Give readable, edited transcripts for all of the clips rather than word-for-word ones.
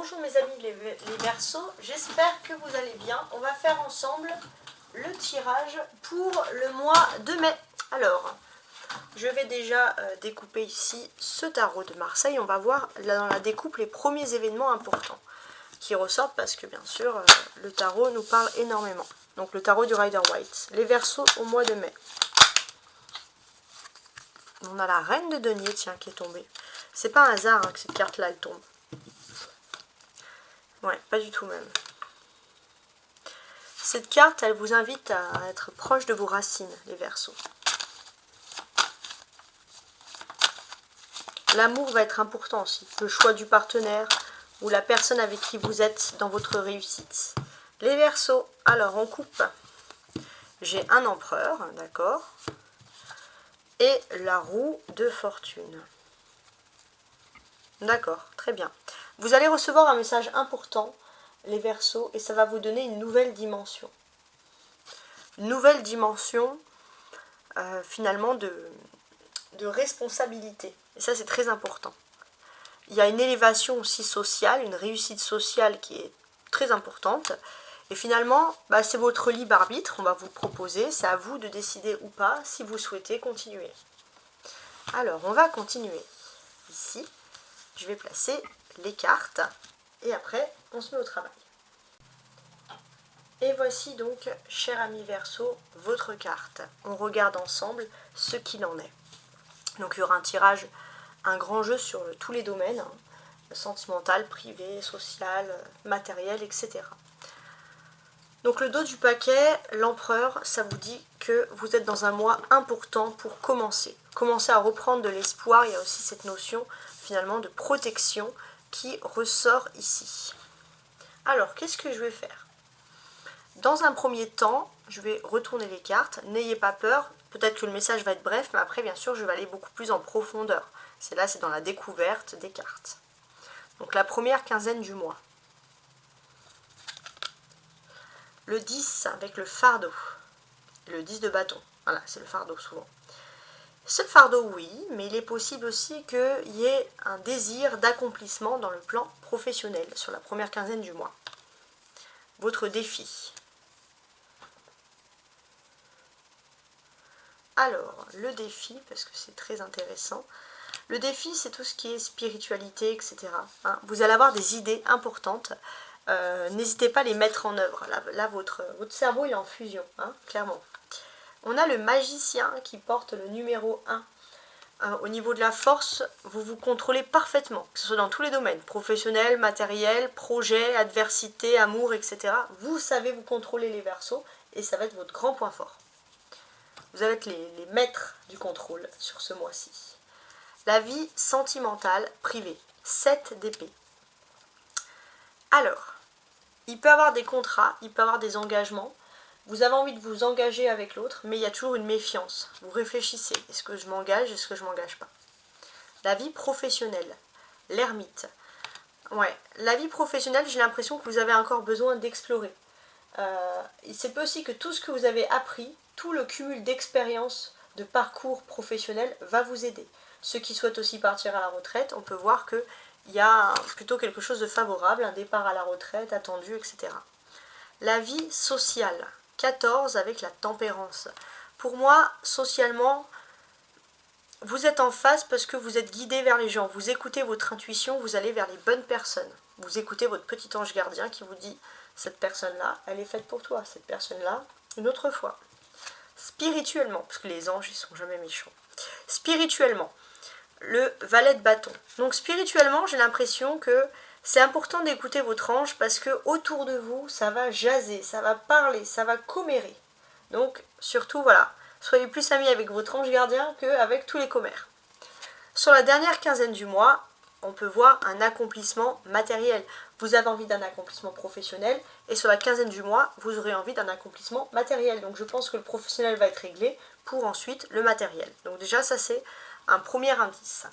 Bonjour mes amis les Verseaux, j'espère que vous allez bien. On va faire ensemble le tirage pour le mois de mai. Alors, je vais déjà découper ici ce tarot de Marseille. On va voir là, dans la découpe les premiers événements importants qui ressortent parce que bien sûr le tarot nous parle énormément. Donc le tarot du Rider-Waite. Les Verseaux au mois de mai. On a la reine de denier, tiens, qui est tombée. C'est pas un hasard hein, que cette carte-là, elle tombe. Ouais, pas du tout même. Cette carte, elle vous invite à être proche de vos racines, les Verseaux. L'amour va être important aussi. Le choix du partenaire ou la personne avec qui vous êtes dans votre réussite. Les Verseaux, alors on coupe. J'ai un empereur, d'accord. Et la roue de fortune. D'accord, très bien. Vous allez recevoir un message important, les Verseaux, et ça va vous donner une nouvelle dimension. Une nouvelle dimension, finalement, de responsabilité. Et ça, c'est très important. Il y a une élévation aussi sociale, une réussite sociale qui est très importante. Et finalement, c'est votre libre arbitre, on va vous le proposer. C'est à vous de décider ou pas si vous souhaitez continuer. Alors, on va continuer. Ici, je vais placer les cartes et après, on se met au travail. Et voici donc, cher ami Verseau, votre carte. On regarde ensemble ce qu'il en est. Donc, il y aura un tirage, un grand jeu sur tous les domaines, hein, sentimental, privé, social, matériel, etc. Donc, le dos du paquet, l'empereur, ça vous dit que vous êtes dans un mois important pour commencer. Commencer à reprendre de l'espoir. Il y a aussi cette notion, finalement, de protection qui ressort ici. Alors, qu'est-ce que je vais faire? Dans un premier temps, je vais retourner les cartes. N'ayez pas peur. Peut-être que le message va être bref, mais après, bien sûr, je vais aller beaucoup plus en profondeur. C'est dans la découverte des cartes. Donc, la première quinzaine du mois. Le 10 avec le fardeau. Le 10 de bâton. Voilà, c'est le fardeau souvent. Ce fardeau, oui, mais il est possible aussi qu'il y ait un désir d'accomplissement dans le plan professionnel sur la première quinzaine du mois. Votre défi. Alors, le défi, parce que c'est très intéressant, le défi, c'est tout ce qui est spiritualité, etc. Hein, vous allez avoir des idées importantes. N'hésitez pas à les mettre en œuvre. Là votre cerveau il est en fusion, hein, clairement. On a le magicien qui porte le numéro 1. Au niveau de la force, vous vous contrôlez parfaitement, que ce soit dans tous les domaines, professionnel, matériel, projet, adversité, amour, etc. Vous savez vous contrôler les Verseaux et ça va être votre grand point fort. Vous allez être les maîtres du contrôle sur ce mois-ci. La vie sentimentale privée, 7 d'épée. Alors, il peut y avoir des contrats, il peut y avoir des engagements. Vous avez envie de vous engager avec l'autre, mais il y a toujours une méfiance. Vous réfléchissez, est-ce que je m'engage, est-ce que je ne m'engage pas? La vie professionnelle, l'ermite. Ouais, la vie professionnelle, j'ai l'impression que vous avez encore besoin d'explorer. C'est aussi que tout ce que vous avez appris, tout le cumul d'expériences, de parcours professionnel va vous aider. Ceux qui souhaitent aussi partir à la retraite, on peut voir qu'il y a plutôt quelque chose de favorable, un départ à la retraite attendu, etc. La vie sociale, 14 avec la tempérance. Pour moi, socialement, vous êtes en phase parce que vous êtes guidé vers les gens. Vous écoutez votre intuition, vous allez vers les bonnes personnes. Vous écoutez votre petit ange gardien qui vous dit « cette personne-là, elle est faite pour toi. Cette personne-là, une autre fois. » Spirituellement, parce que les anges, ils sont jamais méchants. Spirituellement, le valet de bâton. Donc spirituellement, j'ai l'impression que c'est important d'écouter votre ange parce que autour de vous, ça va jaser, ça va parler, ça va commérer. Donc surtout, voilà, soyez plus amis avec votre ange gardien qu'avec tous les commères. Sur la dernière quinzaine du mois, on peut voir un accomplissement matériel. Vous avez envie d'un accomplissement professionnel et sur la quinzaine du mois, vous aurez envie d'un accomplissement matériel. Donc je pense que le professionnel va être réglé pour ensuite le matériel. Donc déjà, ça c'est un premier indice.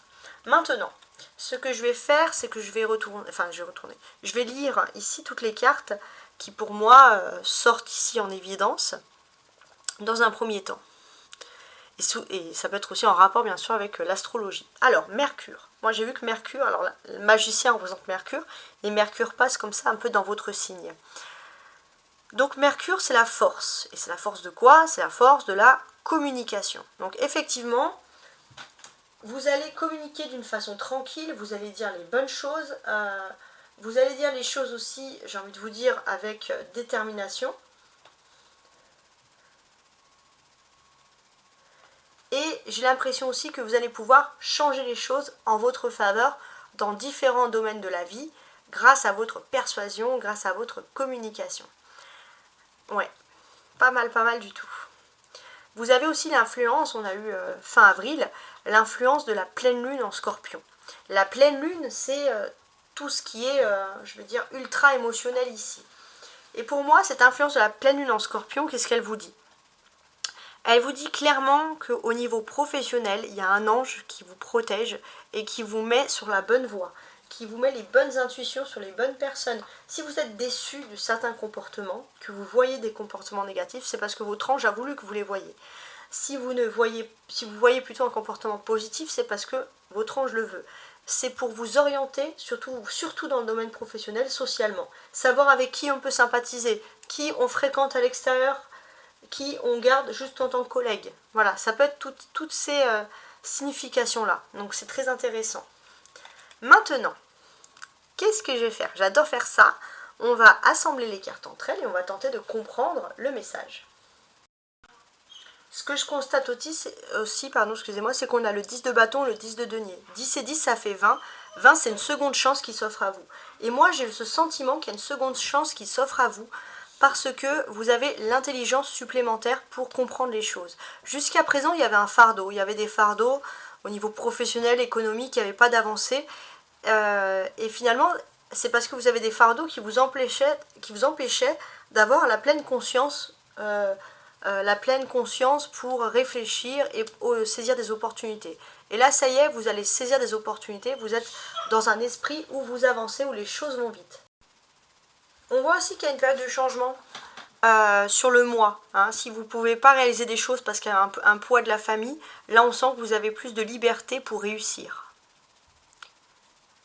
Maintenant, ce que je vais faire, c'est que je vais Je vais lire ici toutes les cartes qui pour moi sortent ici en évidence dans un premier temps. Et ça peut être aussi en rapport bien sûr avec l'astrologie. Alors Mercure, moi j'ai vu que Mercure, alors là, le magicien représente Mercure, et Mercure passe comme ça un peu dans votre signe. Donc Mercure c'est la force, et c'est la force de quoi? C'est la force de la communication. Donc effectivement, vous allez communiquer d'une façon tranquille, vous allez dire les bonnes choses, vous allez dire les choses aussi, j'ai envie de vous dire, avec détermination. Et j'ai l'impression aussi que vous allez pouvoir changer les choses en votre faveur dans différents domaines de la vie grâce à votre persuasion, grâce à votre communication. Ouais, pas mal du tout. Vous avez aussi l'influence, on a eu fin avril, l'influence de la pleine lune en Scorpion. La pleine lune, c'est tout ce qui est, je veux dire, ultra émotionnel ici. Et pour moi, cette influence de la pleine lune en Scorpion, qu'est-ce qu'elle vous dit? Elle vous dit clairement qu'au niveau professionnel, il y a un ange qui vous protège et qui vous met sur la bonne voie, qui vous met les bonnes intuitions sur les bonnes personnes. Si vous êtes déçu de certains comportements, que vous voyez des comportements négatifs, c'est parce que votre ange a voulu que vous les voyez. Si vous voyez plutôt un comportement positif, c'est parce que votre ange le veut. C'est pour vous orienter, surtout dans le domaine professionnel, socialement. Savoir avec qui on peut sympathiser, qui on fréquente à l'extérieur, qui on garde juste en tant que collègue. Voilà, ça peut être toutes ces significations-là. Donc c'est très intéressant. Maintenant, qu'est-ce que je vais faire? J'adore faire ça. On va assembler les cartes entre elles et on va tenter de comprendre le message. Ce que je constate aussi, c'est qu'on a le 10 de bâton, le 10 de denier. 10 et 10, ça fait 20. 20, c'est une seconde chance qui s'offre à vous. Et moi, j'ai ce sentiment qu'il y a une seconde chance qui s'offre à vous parce que vous avez l'intelligence supplémentaire pour comprendre les choses. Jusqu'à présent, il y avait un fardeau. Il y avait des fardeaux au niveau professionnel, économique, il n'y avait pas d'avancée. Et finalement, c'est parce que vous avez des fardeaux qui vous empêchaient d'avoir la pleine conscience pour réfléchir et saisir des opportunités. Et là, ça y est, vous allez saisir des opportunités, vous êtes dans un esprit où vous avancez, où les choses vont vite. On voit aussi qu'il y a une période de changement sur le mois. Hein. Si vous ne pouvez pas réaliser des choses parce qu'il y a un poids de la famille, là on sent que vous avez plus de liberté pour réussir.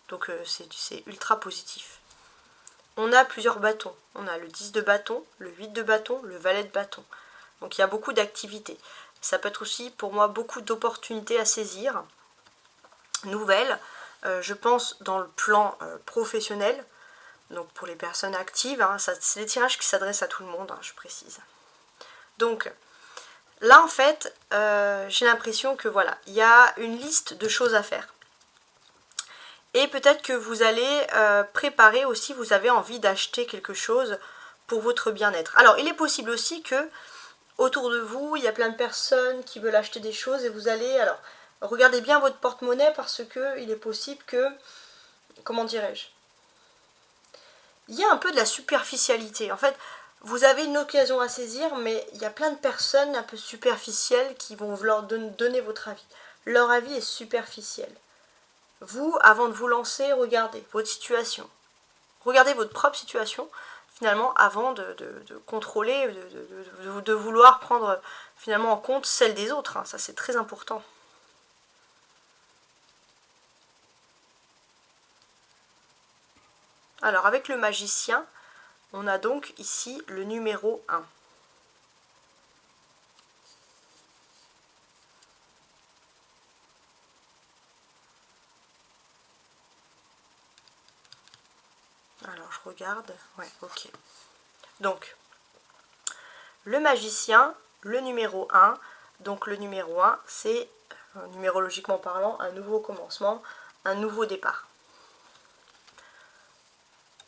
Donc c'est ultra positif. On a plusieurs bâtons. On a le 10 de bâton, le 8 de bâton, le valet de bâton. Donc il y a beaucoup d'activités. Ça peut être aussi pour moi beaucoup d'opportunités à saisir, nouvelles. Je pense dans le plan professionnel, donc pour les personnes actives, hein, c'est des tirages qui s'adressent à tout le monde, hein, je précise. Donc là en fait, j'ai l'impression que voilà, il y a une liste de choses à faire. Et peut-être que vous allez préparer aussi, vous avez envie d'acheter quelque chose pour votre bien-être. Alors il est possible aussi que autour de vous, il y a plein de personnes qui veulent acheter des choses et vous allez... Alors, regardez bien votre porte-monnaie parce que il est possible que... Comment dirais-je? Il y a un peu de la superficialité. En fait, vous avez une occasion à saisir, mais il y a plein de personnes un peu superficielles qui vont leur donner votre avis. Leur avis est superficiel. Vous, avant de vous lancer, regardez votre situation. Regardez votre propre situation, finalement, avant de contrôler, de vouloir prendre finalement en compte celle des autres. Hein. Ça, c'est très important. Alors, avec le magicien, on a donc ici le numéro 1. Alors, je regarde. Ouais, ok. Donc, le magicien, le numéro 1. Donc, le numéro 1, c'est, numérologiquement parlant, un nouveau commencement, un nouveau départ.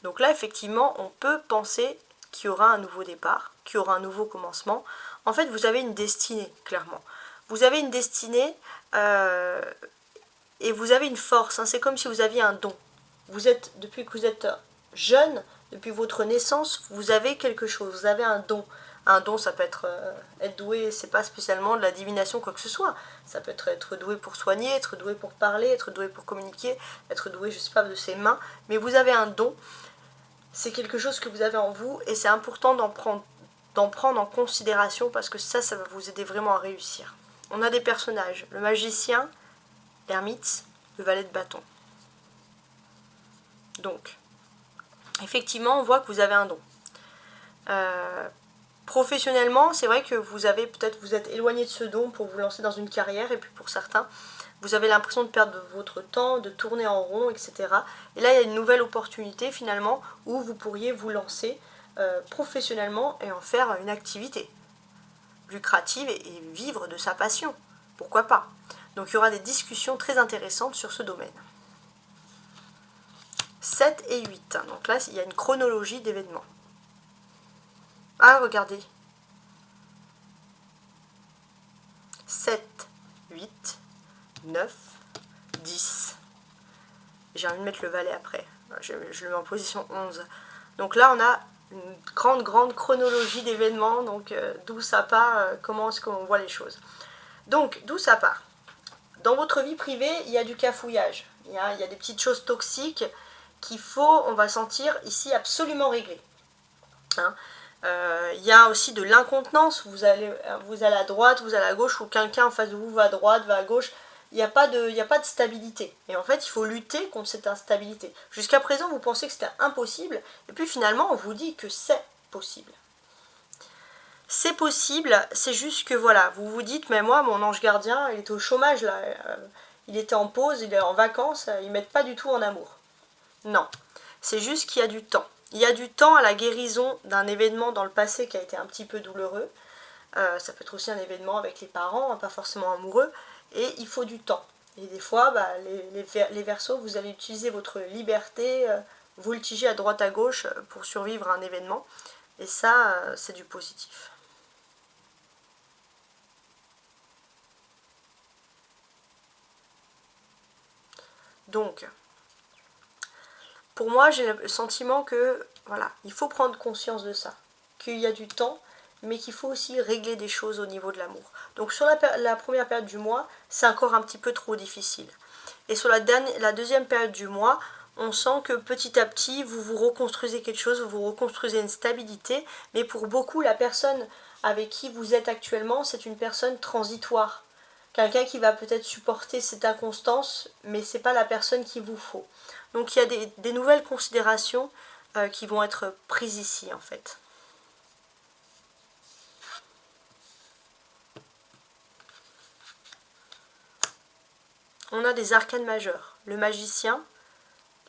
Donc là, effectivement, on peut penser qu'il y aura un nouveau départ, qu'il y aura un nouveau commencement. En fait, vous avez une destinée, clairement. Vous avez une destinée et vous avez une force. Hein. C'est comme si vous aviez un don. Depuis que vous êtes jeune, depuis votre naissance, vous avez quelque chose. Vous avez un don. Un don, ça peut être doué, c'est pas spécialement de la divination, quoi que ce soit. Ça peut être doué pour soigner, être doué pour parler, être doué pour communiquer, être doué, je sais pas, de ses mains. Mais vous avez un don. C'est quelque chose que vous avez en vous et c'est important d'en prendre en considération parce que ça va vous aider vraiment à réussir. on a des personnages, le magicien, l'ermite, le valet de bâton. Donc, effectivement, on voit que vous avez un don. Professionnellement, c'est vrai que vous êtes éloigné de ce don pour vous lancer dans une carrière, et puis pour certains, vous avez l'impression de perdre votre temps, de tourner en rond, etc. Et là, il y a une nouvelle opportunité finalement où vous pourriez vous lancer professionnellement et en faire une activité lucrative et vivre de sa passion. Pourquoi pas? Donc il y aura des discussions très intéressantes sur ce domaine. 7 et 8. Donc là, il y a une chronologie d'événements. Ah, regardez. 7, 8, 9, 10. J'ai envie de mettre le valet après. Je le mets en position 11. Donc là, on a une grande chronologie d'événements. Donc d'où ça part, comment est-ce qu'on voit les choses. Donc, d'où ça part? Dans votre vie privée, il y a du cafouillage. Il y a des petites choses toxiques qu'il faut, on va sentir ici, absolument régler. Hein, il y a aussi de l'incontenance, vous allez à droite, vous allez à gauche, ou quelqu'un en face de vous va à droite, va à gauche, il n'y a pas de stabilité. Et en fait, il faut lutter contre cette instabilité. Jusqu'à présent, vous pensez que c'était impossible, et puis finalement, on vous dit que c'est possible. C'est possible, c'est juste que voilà, vous vous dites, mais moi, mon ange gardien, il était au chômage là, il était en pause, il est en vacances, ils ne mettent pas du tout en amour. Non, c'est juste qu'il y a du temps. Il y a du temps à la guérison d'un événement dans le passé qui a été un petit peu douloureux. Ça peut être aussi un événement avec les parents, hein, pas forcément amoureux. Et il faut du temps. Et des fois, les Verseaux, vous allez utiliser votre liberté, voltiger à droite à gauche pour survivre à un événement. Et ça, c'est du positif. Donc, pour moi, j'ai le sentiment que, voilà, il faut prendre conscience de ça. Qu'il y a du temps, mais qu'il faut aussi régler des choses au niveau de l'amour. Donc sur la première période du mois, c'est encore un petit peu trop difficile. Et sur la deuxième période du mois, on sent que petit à petit, vous reconstruisez quelque chose, vous reconstruisez une stabilité, mais pour beaucoup, la personne avec qui vous êtes actuellement, c'est une personne transitoire. Quelqu'un qui va peut-être supporter cette inconstance, mais ce n'est pas la personne qu'il vous faut. Donc il y a des nouvelles considérations qui vont être prises ici en fait. On a des arcanes majeurs, le magicien,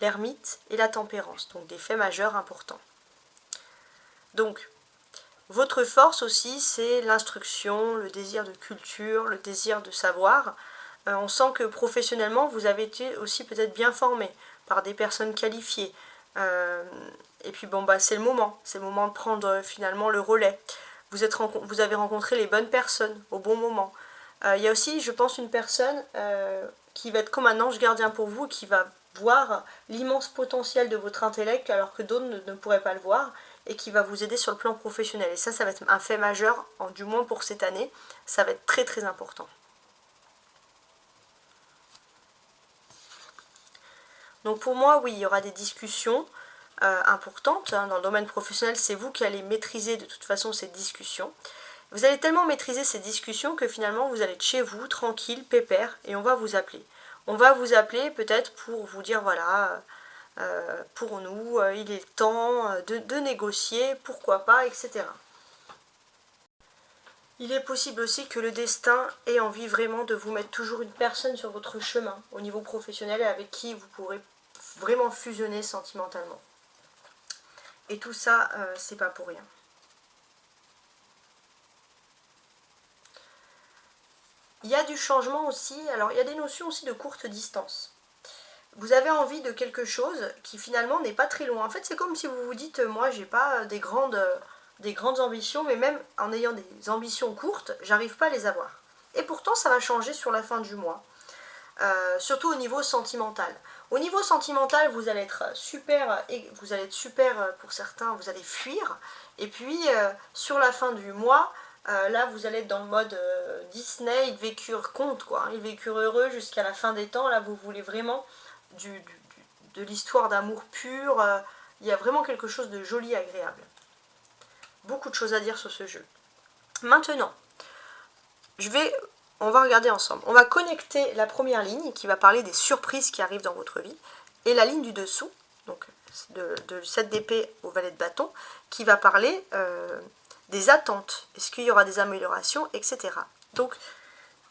l'ermite et la tempérance, donc des faits majeurs importants. Donc, votre force aussi, c'est l'instruction, le désir de culture, le désir de savoir. On sent que professionnellement, vous avez été aussi peut-être bien formé par des personnes qualifiées. Et puis bon, c'est le moment de prendre finalement le relais. Vous avez rencontré les bonnes personnes au bon moment. Il y a aussi, je pense, une personne qui va être comme un ange gardien pour vous, qui va voir l'immense potentiel de votre intellect alors que d'autres ne pourraient pas le voir, et qui va vous aider sur le plan professionnel. Et ça va être un fait majeur, du moins pour cette année, ça va être très très important. Donc pour moi, oui, il y aura des discussions importantes. Hein. Dans le domaine professionnel, c'est vous qui allez maîtriser de toute façon ces discussions. Vous allez tellement maîtriser ces discussions que finalement, vous allez être chez vous, tranquille, pépère, et on va vous appeler. On va vous appeler peut-être pour vous dire, voilà, pour nous, il est temps de négocier, pourquoi pas, etc. Il est possible aussi que le destin ait envie vraiment de vous mettre toujours une personne sur votre chemin au niveau professionnel avec qui vous pourrez vraiment fusionner sentimentalement. Et tout ça, c'est pas pour rien. Il y a du changement aussi, alors il y a des notions aussi de courte distance. Vous avez envie de quelque chose qui finalement n'est pas très loin. En fait, c'est comme si vous vous dites, moi j'ai pas des grandes ambitions, mais même en ayant des ambitions courtes, j'arrive pas à les avoir. Et pourtant, ça va changer sur la fin du mois. Surtout au niveau sentimental. Au niveau sentimental, vous allez être super, pour certains, vous allez fuir. Et puis, sur la fin du mois, là, vous allez être dans le mode Disney, ils vécurent conte, quoi. Ils vécurent heureux jusqu'à la fin des temps. Là, vous voulez vraiment de l'histoire d'amour pur. Il y a vraiment quelque chose de joli, agréable. Beaucoup de choses à dire sur ce jeu. Maintenant, je vais on va regarder ensemble. On va connecter la première ligne qui va parler des surprises qui arrivent dans votre vie et la ligne du dessous, donc de 7 d'épée au valet de bâton, qui va parler des attentes. Est-ce qu'il y aura des améliorations, etc. Donc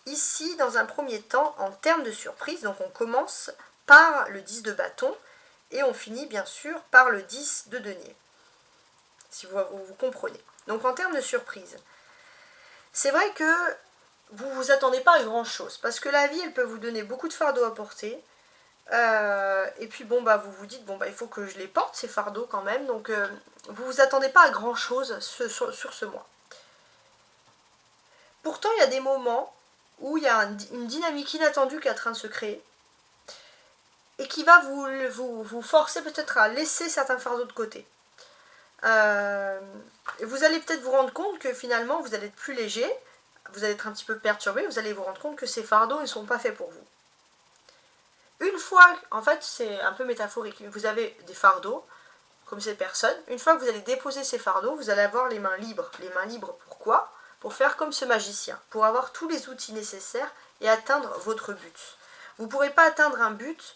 ici, dans un premier temps, en termes de surprise, donc on commence par le 10 de bâton et on finit bien sûr par le 10 de denier, si vous comprenez. Donc en termes de surprise, c'est vrai que vous ne vous attendez pas à grand chose, parce que la vie, elle peut vous donner beaucoup de fardeaux à porter, et puis bon, bah, vous vous dites, bon, bah, il faut que je les porte, ces fardeaux quand même, donc vous ne vous attendez pas à grand chose sur ce mois. Pourtant, il y a des moments où il y a une dynamique inattendue qui est en train de se créer, et qui va vous forcer peut-être à laisser certains fardeaux de côté. Et vous allez peut-être vous rendre compte que finalement, vous allez être plus léger, vous allez être un petit peu perturbé, vous allez vous rendre compte que ces fardeaux ne sont pas faits pour vous. Une fois, en fait, c'est un peu métaphorique, vous avez des fardeaux, comme ces personnes, une fois que vous allez déposer ces fardeaux, vous allez avoir les mains libres. Les mains libres, pourquoi? Pour faire comme ce magicien, pour avoir tous les outils nécessaires et atteindre votre but. Vous ne pourrez pas atteindre un but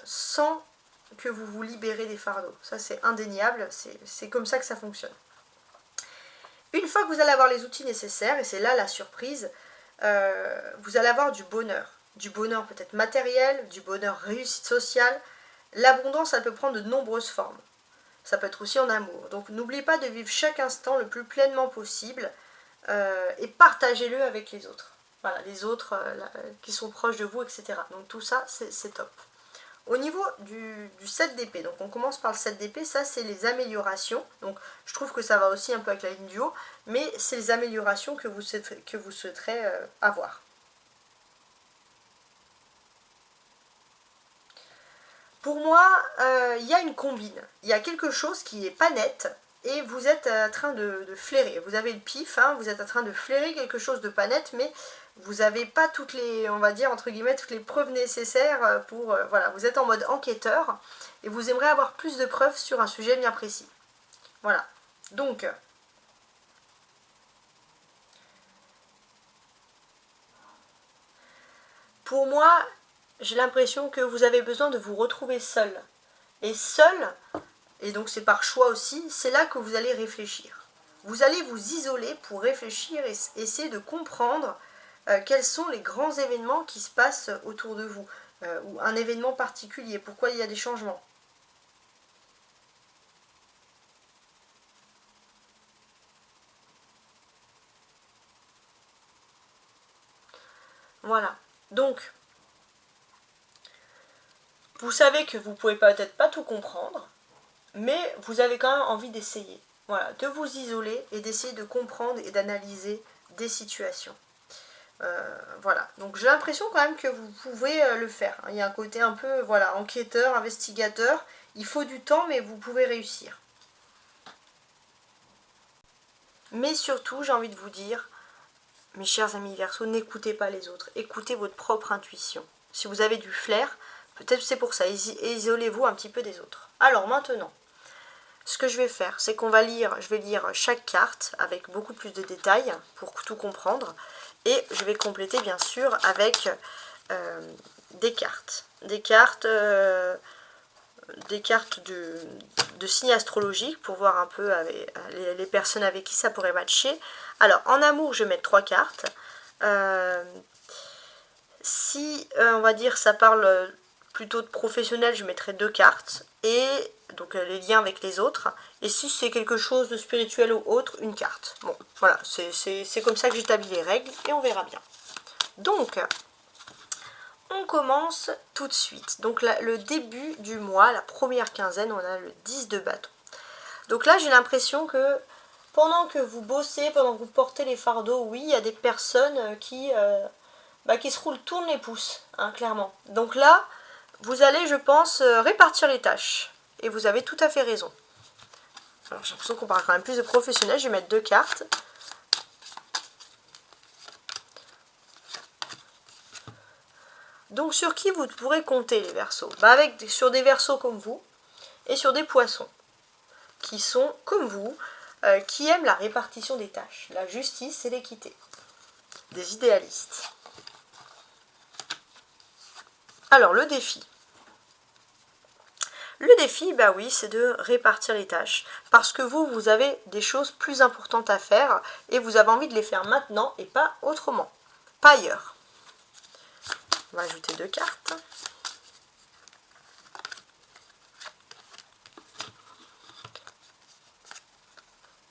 sans que vous vous libérez des fardeaux. Ça, c'est indéniable, c'est comme ça que ça fonctionne. Une fois que vous allez avoir les outils nécessaires, et c'est là la surprise, vous allez avoir du bonheur. Du bonheur peut-être matériel, du bonheur réussite sociale. L'abondance, elle peut prendre de nombreuses formes. Ça peut être aussi en amour. Donc n'oubliez pas de vivre chaque instant le plus pleinement possible et partagez-le avec les autres. Voilà, les autres qui sont proches de vous, etc. Donc tout ça, c'est top. Au niveau du 7 d'épée, donc on commence par le 7 d'épée, ça c'est les améliorations. Donc je trouve que ça va aussi un peu avec la ligne du haut, mais c'est les améliorations que vous souhaiterez avoir. Pour moi, il y a une combine. Il y a quelque chose qui n'est pas net et vous êtes en train de flairer. Vous avez le pif, hein, vous êtes en train de flairer quelque chose de pas net, mais vous n'avez pas toutes les, on va dire, entre guillemets, toutes les preuves nécessaires pour... voilà, vous êtes en mode enquêteur et vous aimeriez avoir plus de preuves sur un sujet bien précis. Voilà. Donc... pour moi, j'ai l'impression que vous avez besoin de vous retrouver seul. Et seul, et donc c'est par choix aussi, c'est là que vous allez réfléchir. Vous allez vous isoler pour réfléchir et essayer de comprendre quels sont les grands événements qui se passent autour de vous, ou un événement particulier, pourquoi il y a des changements. Voilà, donc, vous savez que vous ne pouvez peut-être pas tout comprendre, mais vous avez quand même envie d'essayer. Voilà, de vous isoler et d'essayer de comprendre et d'analyser des situations. Voilà, donc j'ai l'impression quand même que vous pouvez le faire. Il y a un côté un peu, voilà, enquêteur, investigateur. Il faut du temps, mais vous pouvez réussir. Mais surtout, j'ai envie de vous dire, mes chers amis Verseau, n'écoutez pas les autres. Écoutez votre propre intuition. Si vous avez du flair, peut-être c'est pour ça. Isolez-vous un petit peu des autres. Alors maintenant, ce que je vais faire, c'est qu'on va lire, je vais lire chaque carte avec beaucoup plus de détails pour tout comprendre. Et je vais compléter bien sûr avec des cartes. Des cartes de signes astrologiques pour voir un peu avec les personnes avec qui ça pourrait matcher. Alors en amour, je vais mettre 3 cartes. Si on va dire ça parle plutôt de professionnel, je mettrai 2 cartes. Et donc les liens avec les autres. Et si c'est quelque chose de spirituel ou autre, une carte. Bon, voilà, c'est comme ça que j'établis les règles et on verra bien. Donc, on commence tout de suite. Donc là, le début du mois, la première quinzaine, on a le 10 de bâton. Donc là, j'ai l'impression que pendant que vous bossez, pendant que vous portez les fardeaux, oui, il y a des personnes qui tournent les pouces, hein, clairement. Donc là, vous allez, je pense, répartir les tâches. Et vous avez tout à fait raison. Alors j'ai l'impression qu'on parle quand même plus de professionnels. Je vais mettre 2 cartes. Donc sur qui vous pourrez compter les Verseaux? Sur des Verseaux comme vous et sur des Poissons qui sont comme vous, qui aiment la répartition des tâches, la justice et l'équité. des idéalistes. Alors, le défi. Le défi, bah oui, c'est de répartir les tâches. Parce que vous avez des choses plus importantes à faire et vous avez envie de les faire maintenant et pas autrement. Pas ailleurs. On va ajouter 2 cartes.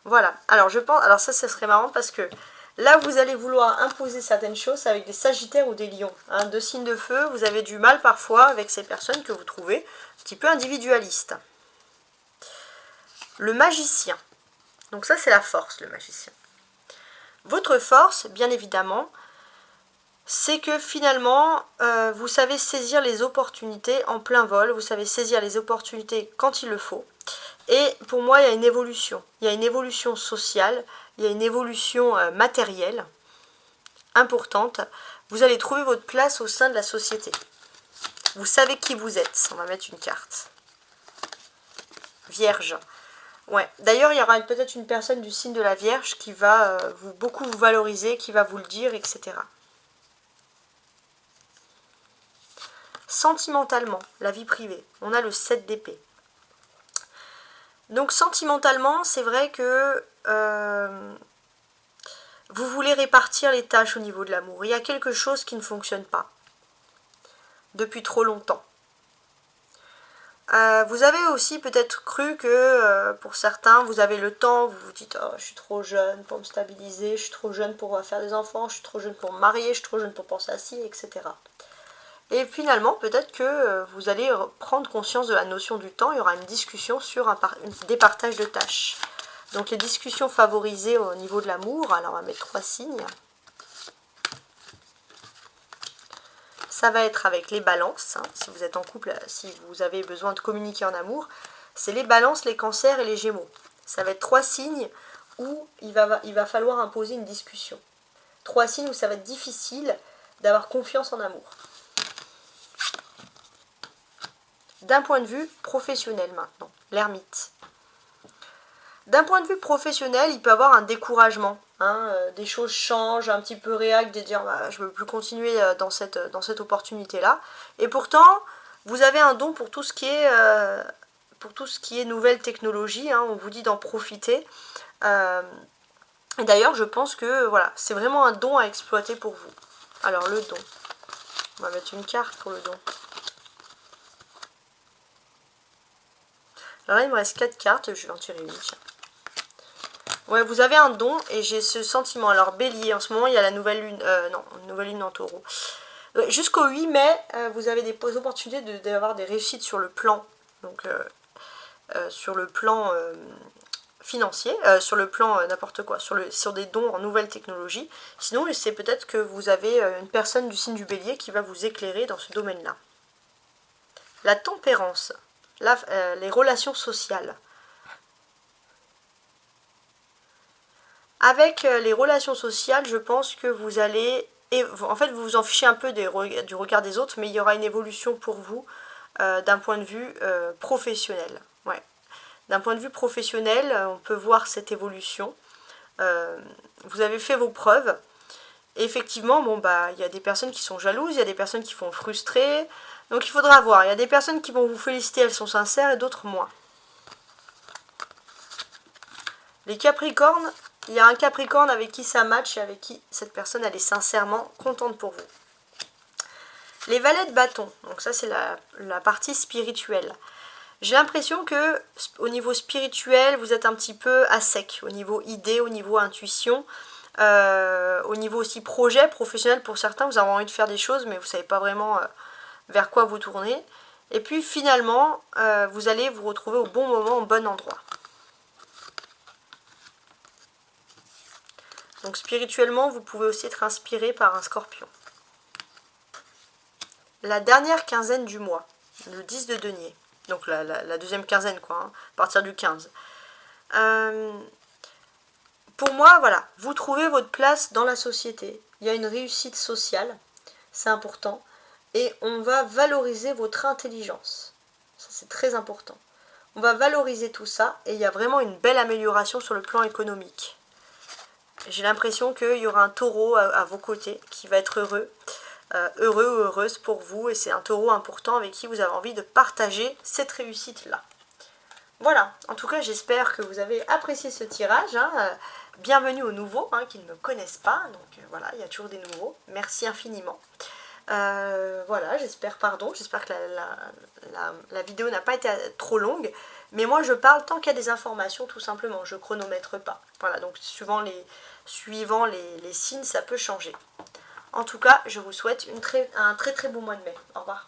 Voilà. Alors, je pense... Alors ça serait marrant parce que là, vous allez vouloir imposer certaines choses avec des sagittaires ou des lions. Hein, 2 signes de feu, vous avez du mal parfois avec ces personnes que vous trouvez un petit peu individualistes. Le magicien. Donc ça, c'est la force, le magicien. Votre force, bien évidemment, c'est que finalement, vous savez saisir les opportunités en plein vol, vous savez saisir les opportunités quand il le faut. Et pour moi, il y a une évolution. Il y a une évolution sociale, il y a une évolution matérielle importante. Vous allez trouver votre place au sein de la société. Vous savez qui vous êtes. On va mettre une carte. Vierge. Ouais. D'ailleurs, il y aura peut-être une personne du signe de la Vierge qui va beaucoup vous valoriser, qui va vous le dire, etc. Sentimentalement, la vie privée. On a le 7 d'épée. Donc sentimentalement, c'est vrai que vous voulez répartir les tâches au niveau de l'amour. Il y a quelque chose qui ne fonctionne pas depuis trop longtemps. Vous avez aussi peut-être cru que pour certains, vous avez le temps, vous vous dites oh, je suis trop jeune pour me stabiliser, je suis trop jeune pour faire des enfants, je suis trop jeune pour me marier, je suis trop jeune pour penser à ci, etc. Et finalement, peut-être que vous allez prendre conscience de la notion du temps, il y aura une discussion sur des partages de tâches. Donc les discussions favorisées au niveau de l'amour, alors on va mettre 3 signes. Ça va être avec les balances, hein, si vous êtes en couple, si vous avez besoin de communiquer en amour. C'est les balances, les cancers et les gémeaux. Ça va être 3 signes où il va falloir imposer une discussion. 3 signes où ça va être difficile d'avoir confiance en amour. D'un point de vue professionnel maintenant, l'ermite. D'un point de vue professionnel, il peut y avoir un découragement. Hein, des choses changent, un petit peu réacte, de dire bah, je ne veux plus continuer dans cette opportunité-là. Et pourtant, vous avez un don pour tout ce qui est nouvelle technologie. Hein, on vous dit d'en profiter. Et d'ailleurs, je pense que voilà, c'est vraiment un don à exploiter pour vous. Alors, le don. On va mettre une carte pour le don. Alors là, il me reste 4 cartes. Je vais en tirer une. Tiens. Ouais, vous avez un don et j'ai ce sentiment. Alors, Bélier, en ce moment, il y a la nouvelle lune. Nouvelle lune en taureau. Jusqu'au 8 mai, vous avez des opportunités d'avoir des réussites sur le plan. Donc, sur le plan financier, sur le plan n'importe quoi, sur des dons en nouvelles technologies. Sinon, c'est peut-être que vous avez une personne du signe du Bélier qui va vous éclairer dans ce domaine-là. La tempérance, les relations sociales. Avec les relations sociales, je pense que vous allez... En fait, vous vous en fichez un peu du regard des autres, mais il y aura une évolution pour vous d'un point de vue professionnel. Ouais. D'un point de vue professionnel, on peut voir cette évolution. Vous avez fait vos preuves. Et effectivement, bon, bah, il y a des personnes qui sont jalouses, il y a des personnes qui sont frustrées. Donc il faudra voir. Il y a des personnes qui vont vous féliciter, elles sont sincères, et d'autres moins. Les Capricornes, il y a un Capricorne avec qui ça match et avec qui cette personne elle est sincèrement contente pour vous. Les valets de bâton, donc ça c'est la partie spirituelle. J'ai l'impression que au niveau spirituel, vous êtes un petit peu à sec, au niveau idée, au niveau intuition, au niveau aussi projet professionnel pour certains, vous avez envie de faire des choses mais vous ne savez pas vraiment vers quoi vous tourner. Et puis finalement, vous allez vous retrouver au bon moment, au bon endroit. Donc spirituellement, vous pouvez aussi être inspiré par un scorpion. La dernière quinzaine du mois, le 10 de denier, donc la deuxième quinzaine quoi, hein, à partir du 15. Pour moi, voilà, vous trouvez votre place dans la société. Il y a une réussite sociale, c'est important. Et on va valoriser votre intelligence. Ça c'est très important. On va valoriser tout ça et il y a vraiment une belle amélioration sur le plan économique. J'ai l'impression qu'il y aura un taureau à vos côtés qui va être heureux ou heureuse pour vous. Et c'est un taureau important avec qui vous avez envie de partager cette réussite-là. Voilà, en tout cas j'espère que vous avez apprécié ce tirage. Bienvenue aux nouveaux qui ne me connaissent pas. Donc voilà, il y a toujours des nouveaux. Merci infiniment. Voilà, j'espère que la vidéo n'a pas été trop longue. Mais moi je parle tant qu'il y a des informations tout simplement. Je chronomètre pas. Voilà, donc suivant les signes, ça peut changer. En tout cas, je vous souhaite un très très beau mois de mai. Au revoir.